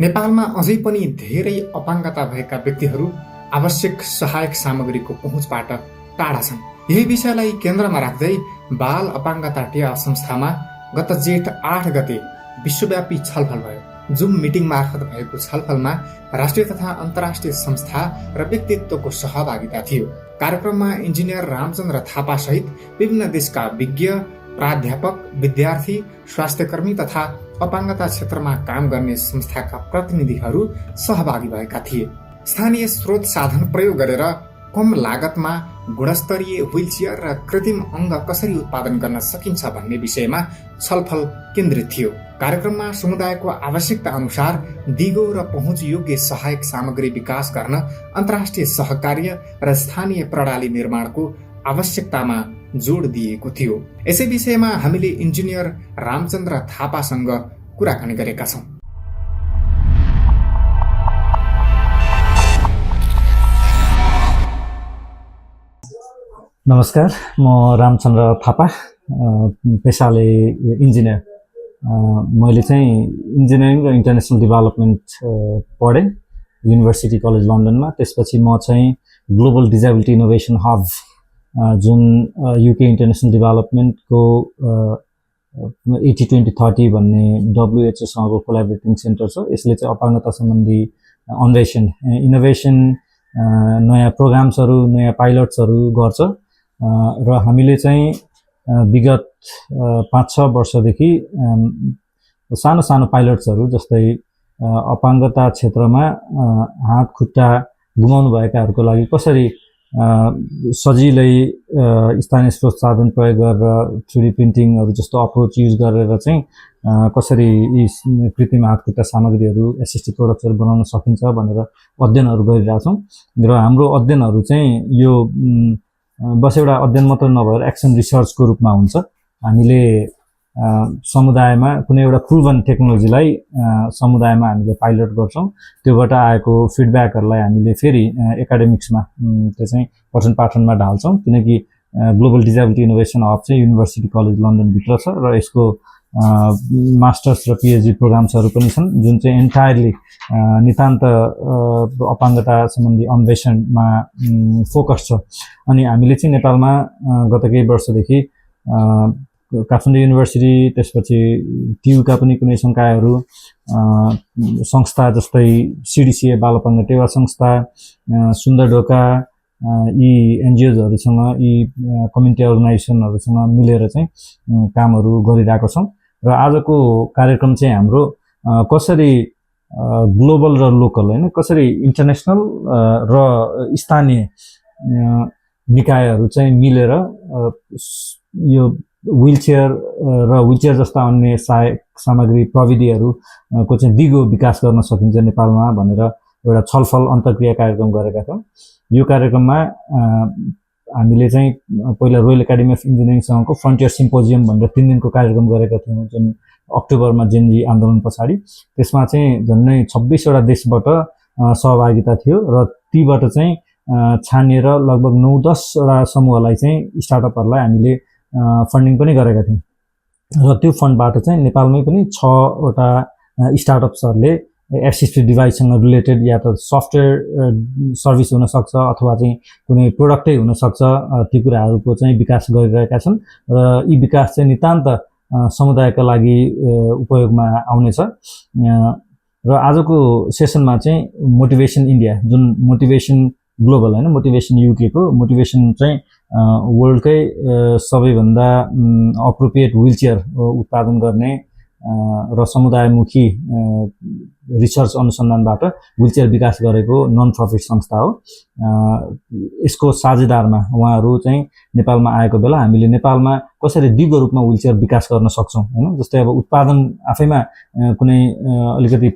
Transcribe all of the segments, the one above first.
नेपालमा अझै पनि धेरै अपाङ्गता भएका व्यक्तिहरू आवश्यक सहायक सामग्रीको पहुँचबाट टाढा छन्। यही विषयलाई केन्द्रमा राख्दै बाल अपाङ्गता टेवा संस्थामा गत जेठ 8 गते विश्वव्यापी छलफल भयो। जुम मिटिङ मार्फत भएको छलफलमा राष्ट्रिय तथा अन्तर्राष्ट्रिय संस्था र व्यक्तित्वको सहभागिता थियो। कार्यक्रममा इन्जिनियर रामचन्द्र थापा सहित विभिन्न देशका विज्ञ, प्राध्यापक, विद्यार्थी, स्वास्थ्यकर्मी तथा अपाङ्गता क्षेत्रमा काम गर्ने संस्थाका प्रतिनिधिहरू सहभागी भएका थिए। स्थानीय स्रोत साधन प्रयोग गरेर कम लागतमा गुणस्तरीय व्हीलचेयर र कृत्रिम अङ्ग कसरी उत्पादन गर्न सकिन्छ भन्ने विषयमा छलफल केन्द्रित थियो। कार्यक्रममा समुदायको आवश्यकता अनुसार दिगो र पहुँचयोग्य सहायक सामग्री विकास गर्न अन्तर्राष्ट्रिय सहकार्य र स्थानीय प्रणाली निर्माणको आवश्यकतामा जोड दिएको थियो। यसै विषयमा हामीले इन्जिनियर रामचन्द्र थापासँग कुराकानी गरेका छौँ। नमस्कार, म रामचन्द्र थापा, पेसाले इन्जिनियर। मैले चाहिँ इन्जिनियरिङ र इन्टरनेसनल डेभलपमेन्ट पढेँ युनिभर्सिटी कलेज लन्डनमा। त्यसपछि म चाहिँ ग्लोबल डिजेबिलिटी इनोभेसन हब जुन युके इन्टरनेसनल डेभलपमेन्टको 80-20-30 भन्ने WHO सँगको कोलाबोरेटिङ सेन्टर छ। यसले चाहिँ अपाङ्गता सम्बन्धी अन्वेषण, इनोभेसन, नयाँ प्रोग्राम्सहरू, नयाँ पाइलट्सहरू गर्छ र हामीले चाहिँ विगत 5-6 वर्षदेखि सानो सानो पाइलट्सहरू जस्तै अपाङ्गता क्षेत्रमा हात खुट्टा गुमाउनु भएकाहरूको लागि कसरी सजिलै स्थानीय स्रोत साधन प्रयोग गरेर 3D प्रिन्टिङहरू जस्तो अप्रोच युज गरेर चाहिँ कसरी यी कृत्रिम हात खुट्टा सामग्रीहरू, एसिस्टिभ प्रोडक्ट्सहरू बनाउन सकिन्छ भनेर अध्ययनहरू गरिरहेछौँ। र हाम्रो अध्ययनहरू चाहिँ यो बस एउटा अध्ययन मात्र नभएर एक्सन रिसर्चको रूपमा हुन्छ। हामीले समुदायमा कुनै एउटा प्रुभन टेक्नोलोजीलाई समुदायमा हामीले पाइलट गर्छौँ। त्योबाट आएको फिडब्याकहरूलाई हामीले फेरि एकाडेमिक्समा त्यो चाहिँ पठन पाठनमा ढाल्छौँ, किनकि ग्लोबल डिजेबिलिटी इनोभेसन हब चाहिँ युनिभर्सिटी कलेज लन्डनभित्र छ र यसको मास्टर्स र पिएचडी प्रोग्राम्सहरू पनि छन् जुन चाहिँ एन्टायरली नितान्त अपाङ्गता सम्बन्धी अन्वेषणमा फोकस छ। अनि हामीले चाहिँ नेपालमा गत केही वर्षदेखि काठमाडौँ युनिभर्सिटी, त्यसपछि टियुका पनि कुनै संकायहरू, संस्था जस्तै सिडिसिए बाल अपाङ्ग टेवा संस्था, सुन्दर ढोका, यी एनजिओजहरूसँग, यी कम्युनिटी अर्गनाइजेसनहरूसँग मिलेर चाहिँ कामहरू गरिरहेको छौँ। र आजको कार्यक्रम चाहिँ हाम्रो कसरी ग्लोबल र लोकल, होइन, कसरी इन्टरनेसनल र स्थानीय निकायहरू चाहिँ मिलेर यो व्हीलचेयर र व्हीलचेयर जस्ता अन्य सहायक सामग्री प्रविधिहरूको चाहिँ दिगो विकास गर्न सकिन्छ नेपालमा भनेर एउटा छलफल अन्तर्क्रिया कार्यक्रम गरेका छौँ। यो कार्यक्रममा हामीले चाहिँ पहिला रोयल एकाडेमी अफ इन्जिनियरिङसँगको फ्रन्टियर सिम्पोजियम भनेर 3 दिनको कार्यक्रम गरेका थियौँ जुन अक्टोबरमा जेनजी आन्दोलन पछाडि। त्यसमा चाहिँ झन्डै 26 वटा देशबाट सहभागिता थियो र तीबाट चाहिँ छानिएर लगभग 9-10 वटा समूहलाई चाहिँ स्टार्टअपहरूलाई हामीले फन्डिङ पनि गरेका थियौँ। र त्यो फन्डबाट चाहिँ नेपालमै पनि 6 वटा स्टार्टअप्सहरूले एसिस्टिभ डिभाइससँग रिलेटेड या त सफ्टवेयर सर्भिस हुनसक्छ अथवा चाहिँ कुनै प्रोडक्टै हुनसक्छ, ती कुराहरूको चाहिँ विकास गरिरहेका छन् र यी विकास चाहिँ नितान्त समुदायका लागि उपयोगमा आउनेछ। र आजको सेसनमा चाहिँ मोटिभेसन इन्डिया, जुन मोटिभेसन ग्लोबल, होइन, मोटिभेसन युकेको मोटिभेसन चाहिँ वर्ल्डकै सबैभन्दा अप्रोप्रिएट व्हीलचेयर उत्पादन गर्ने र समुदायमुखी रिसर्च अनुसन्धानबाट व्हीलचेयर विकास गरेको नन प्रफिट संस्था हो। यसको साझेदारमा उहाँहरू चाहिँ नेपालमा आएको बेला हामीले नेपालमा कसरी दिगो रूपमा व्हीलचेयर विकास गर्न सक्छौँ, होइन, जस्तै अब उत्पादन आफैमा कुनै अलिकति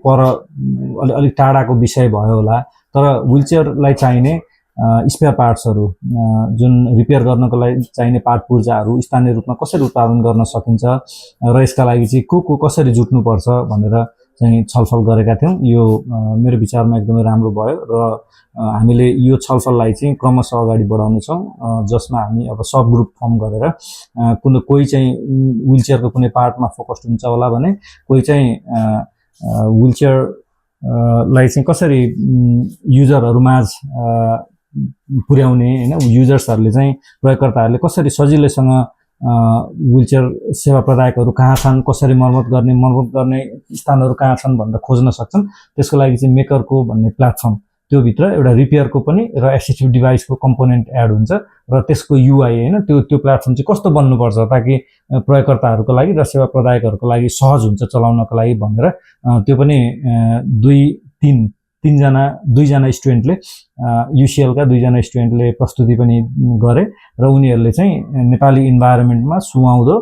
अलिक टाढाको विषय भयो होला, तर व्हीलचेयरलाई चाहिने स्पेयर पार्ट्सहरू, जुन रिपेयर गर्नको लागि चाहिने पार्ट पूर्जाहरू स्थानीय रूपमा कसरी उत्पादन गर्न सकिन्छ र यसका लागि चाहिँ को कसरी जुट्नुपर्छ भनेर चाहिँ छलफल गरेका थियौँ। यो मेरो विचारमा एकदमै राम्रो भयो र हामीले यो छलफललाई चाहिँ क्रमशः अगाडि बढाउनेछौँ, जसमा हामी अब सब ग्रुप फर्म गरेर कोही चाहिँ व्हीलचेयरको कुनै पार्टमा फोकस्ड हुन्छ होला भने, कोही चाहिँ व्हीलचेयर लाई चाहिँ कसरी युजरहरूमाझ पुर्याउने होइन, युजर्सहरूले चाहिँ प्रयोगकर्ताहरूले कसरी सजिलैसँग व्हिलचेयर सेवा प्रदायकहरू कहाँ छन्, कसरी मर्मत गर्ने स्थानहरू कहाँ छन् भनेर खोज्न सक्छन्। त्यसको लागि चाहिँ मेकरको भन्ने प्लेटफर्म, त्यो भित्र एउटा रिपेयरको पनि र एसिस्टिभ डिभाइसको कम्पोनेन्ट एड हुन्छ र त्यसको युआई होइन त्यो प्लेटफर्म चाहिँ कस्तो बन्नुपर्छ ताकि प्रयोगकर्ताहरूको लागि र सेवा प्रदायकहरूको लागि सहज हुन्छ चलाउनको लागि भनेर त्यो पनि दुईजना स्टुडेन्टले युसिएलका 2जना स्टुडेन्टले प्रस्तुति पनि गरे र उनीहरूले चाहिँ नेपाली इन्भाइरोमेन्टमा सुहाउँदो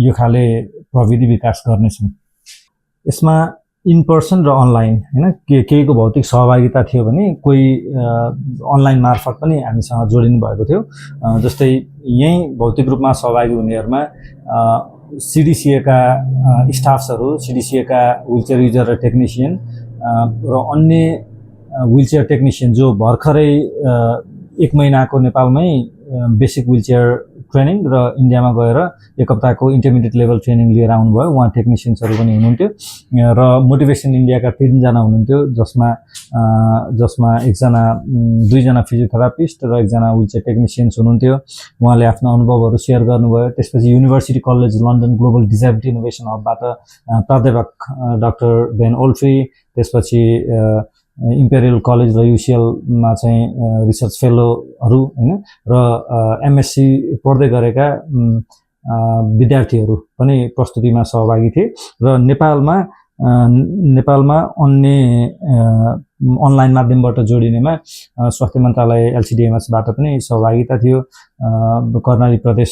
यो खाले प्रविधि विकास गर्नेछन्। यसमा इन पर्सन र अनलाइन होइन केहीको भौतिक सहभागिता थियो भने कोही अनलाइन मार्फत पनि हामीसँग जोडिनु भएको थियो। जस्तै यहीँ भौतिक रूपमा सहभागी हुनेहरूमा सिडिसिएका स्टाफ्सहरू, सिडिसिएका व्हिलचेयर युजर र टेक्निसियन र अन्य व्हिलचेयर टेक्निसियन जो भर्खरै 1 महिनाको नेपालमै बेसिक व्हिलचेयर ट्रेनिङ र इन्डियामा गएर 1 हप्ताको इन्टरमिडिएट लेभल ट्रेनिङ लिएर आउनुभयो। उहाँ टेक्निसियन्सहरू पनि हुनुहुन्थ्यो र मोटिभेसन इन्डियाका 3 जना हुनुहुन्थ्यो जसमा 2जना फिजियोथेरापिस्ट र 1जना व्हिलचेयर टेक्निसियन्स हुनुहुन्थ्यो। उहाँले आफ्नो अनुभवहरू सेयर गर्नुभयो। त्यसपछि university college London global disability innovation हबबाट प्राध्यापक डाक्टर बेन ओल्फ्री, त्यसपछि इम्पेरियल कलेज र युसिएलमा चाहिँ रिसर्च फेलोहरू होइन र एमएससी पढ्दै गरेका विद्यार्थीहरू पनि प्रस्तुतिमा सहभागी थिए र नेपालमा अन्य अनलाइन माध्यमबाट जोडिनेमा स्वास्थ्य मन्त्रालय एलसिडिएमएसबाट पनि सहभागिता थियो। कर्णाली प्रदेश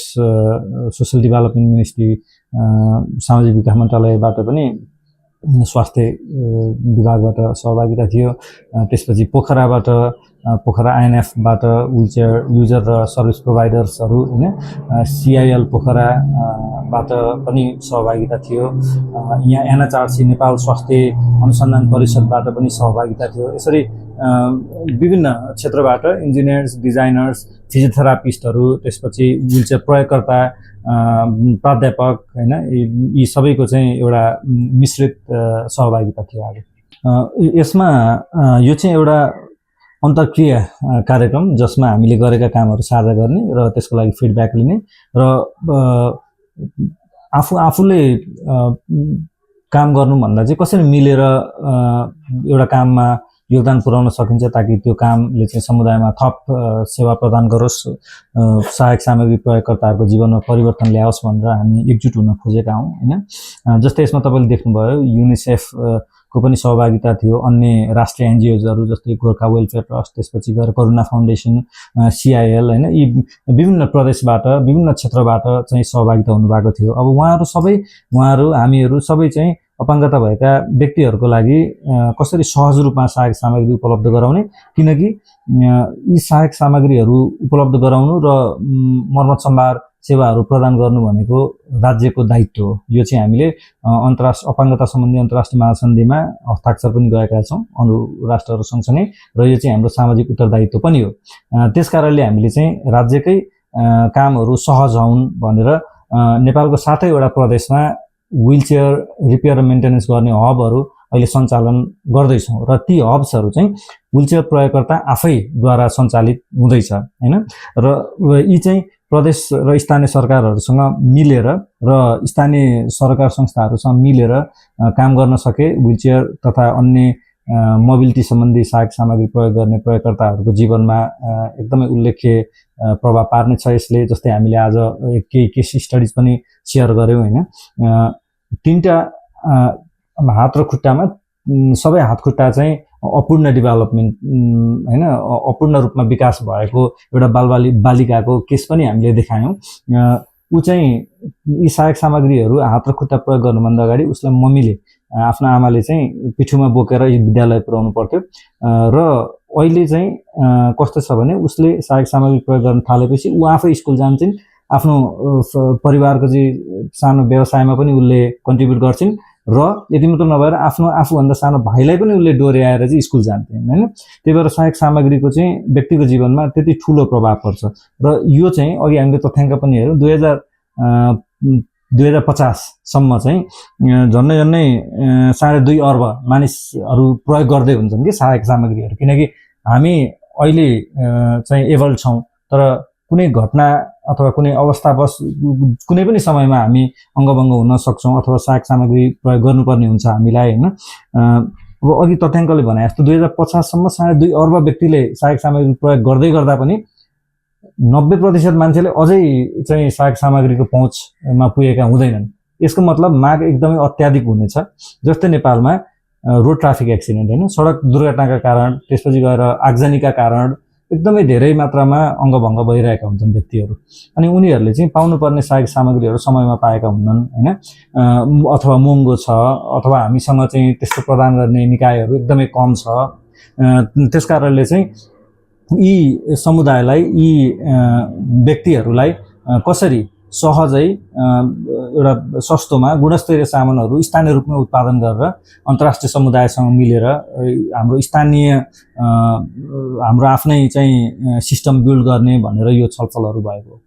सोसल डेभलपमेन्ट मिनिस्ट्री सामाजिक विकास मन्त्रालयबाट पनि स्वास्थ्य विभागबाट सहभागिता थियो। त्यसपछि पोखरा आइएनएफबाट व्हिलचेयर युजर र सर्भिस प्रोभाइडर्सहरू होइन, सिआइएल पोखराबाट पनि सहभागिता थियो। यहाँ एनएचआरसी नेपाल स्वास्थ्य अनुसन्धान परिषदबाट पनि सहभागिता थियो। यसरी विभिन्न क्षेत्रबाट इन्जिनियर्स, डिजाइनर्स, फिजियोथेरापिस्टहरू, त्यसपछि व्हिलचेयर प्रयोगकर्ता, प्राध्यापक होइन, यी सबैको चाहिँ एउटा मिश्रित सहभागिता थियो आज। यसमा यो चाहिँ एउटा अन्तर्क्रिया कार्यक्रम जसमा हामीले गरेका कामहरू साझा गर्ने र त्यसको लागि फिडब्याक लिने र आफूले काम गर्नुभन्दा चाहिँ कसरी मिलेर एउटा काममा योगदान पुर्याउन सकिन्छ ताकि त्यो कामले चाहिँ समुदायमा थप सेवा प्रदान गरोस्, सहायक सामग्री प्रयोगकर्ताहरूको जीवनमा परिवर्तन ल्याओस् भनेर हामी एकजुट हुन खोजेका हौँ होइन। जस्तै यसमा तपाईँले देख्नुभयो युनिसेफ को पनि सहभागिता थियो, अन्य राष्ट्रिय एनजिओजहरू जस्तै गोर्खा वेलफेयर ट्रस्ट, त्यसपछि गएर करुणा फाउन्डेसन, सिआइएल होइन, यी विभिन्न प्रदेशबाट विभिन्न क्षेत्रबाट चाहिँ सहभागिता हुनुभएको थियो। अब उहाँहरू हामीहरू सबै चाहिँ अपाङ्गता भएका व्यक्तिहरूको लागि कसरी सहज रूपमा सहायक सामग्री उपलब्ध गराउने, किनकि यी सहायक सामग्रीहरू उपलब्ध गराउनु र मर्मत सम्भार सेवाहरू प्रदान गर्नु भनेको राज्यको दायित्व हो। यो चाहिँ हामीले अपाङ्गता सम्बन्धी अन्तर्राष्ट्रिय महासन्धिमा हस्ताक्षर पनि गरेका छौँ अरू राष्ट्रहरू सँगसँगै, र यो चाहिँ हाम्रो सामाजिक उत्तरदायित्व पनि हो। त्यसकारणले हामीले चाहिँ राज्यकै कामहरू सहज हुन् भनेर नेपालको 7वटा प्रदेशमा व्हिलचेयर रिपेयर र मेन्टेनेन्स गर्ने हबहरू अहिले सञ्चालन गर्दैछौँ र ती हब्सहरू चाहिँ व्हिलचेयर प्रयोगकर्ता आफैद्वारा सञ्चालित हुँदैछ होइन। र यी चाहिँ प्रदेश र स्थानीय सरकारहरूसँग मिलेर र स्थानीय सरकार संस्थाहरूसँग मिलेर काम गर्न सके व्हिलचेयर तथा अन्य मोबिलिटी सम्बन्धी सहायक सामग्री प्रयोग गर्ने प्रयोगकर्ताहरूको जीवनमा एकदमै उल्लेख्य प्रभाव पार्नेछ यसले। जस्तै हामीले आज केही केस स्टडिज पनि सेयर गऱ्यौँ होइन। 3टा हात र खुट्टामा सबै हात खुट्टा चाहिँ अपूर्ण डेभलपमेन्ट होइन, अपूर्ण रूपमा विकास भएको एउटा बालिकाको केस पनि हामीले देखायौँ। ऊ चाहिँ यी सहायक सामग्रीहरू हात र खुट्टा प्रयोग गर्नुभन्दा अगाडि उसलाई मम्मीले, आफ्नो आमाले चाहिँ पिठुमा बोकेर विद्यालय पुर्याउनु पर्थ्यो र अहिले चाहिँ कस्तो छ भने उसले सहायक सामग्री प्रयोग गर्न थालेपछि ऊ आफै स्कुल जान्छन्, आफ्नो परिवारको चाहिँ सानो व्यवसायमा पनि उसले कन्ट्रिब्युट गर्छिन् र यति मात्र नभएर आफूभन्दा सानो भाइलाई पनि उसले डोर्याएर चाहिँ स्कुल जान्थेन होइन। त्यही भएर सहायक सामग्रीको चाहिँ व्यक्तिको जीवनमा त्यति ठुलो प्रभाव पर्छ र यो चाहिँ अघि हामीले तथ्याङ्क पनि हेऱ्यौँ। 2050 सम्म चाहिँ झन्डै 2.5 अर्ब मानिसहरू प्रयोग गर्दै हुन्छन् कि सहायक सामग्रीहरू, किनकि हामी अहिले चाहिँ एबल छौँ, तर कुनै घटना अथवा कुनै अवस्थावश कुनै पनि समयमा हामी अङ्गभङ्ग हुन सक्छौँ अथवा सहायक सामग्री प्रयोग गर्नुपर्ने हुन्छ हामीलाई, होइन। अब अघि तथ्याङ्कले भने जस्तो 2050सम्म 2.5 अर्ब व्यक्तिले सहायक सामग्री प्रयोग गर्दै गर्दा पनि 90% मान्छेले अझै चाहिँ सहायक सामग्रीको पहुँचमा पुगेका हुँदैनन्। यसको मतलब माग एकदमै अत्याधिक हुनेछ। जस्तै नेपालमा रोड ट्राफिक एक्सिडेन्ट, होइन, सडक दुर्घटनाका कारण, त्यसपछि गएर आगजनीका कारण एकदमै धेरै मात्रामा अङ्गभङ्ग भइरहेका हुन्छन् व्यक्तिहरू, अनि उनीहरूले चाहिँ पाउनुपर्ने सहायक सामग्रीहरू समयमा पाएका हुन्नन्, होइन, अथवा महँगो छ, अथवा हामीसँग चाहिँ त्यस्तो प्रदान गर्ने निकायहरू एकदमै कम छ। त्यस कारणले चाहिँ यी समुदायलाई, यी व्यक्तिहरूलाई कसरी सहजै एउटा सस्तोमा गुणस्तरीय सामानहरू स्थानीय रूपमा उत्पादन गरेर अन्तर्राष्ट्रिय समुदायसँग मिलेर हाम्रो स्थानीय हाम्रो आफ्नै चाहिँ सिस्टम बिल्ड गर्ने भनेर यो छलफलहरू भएको हो।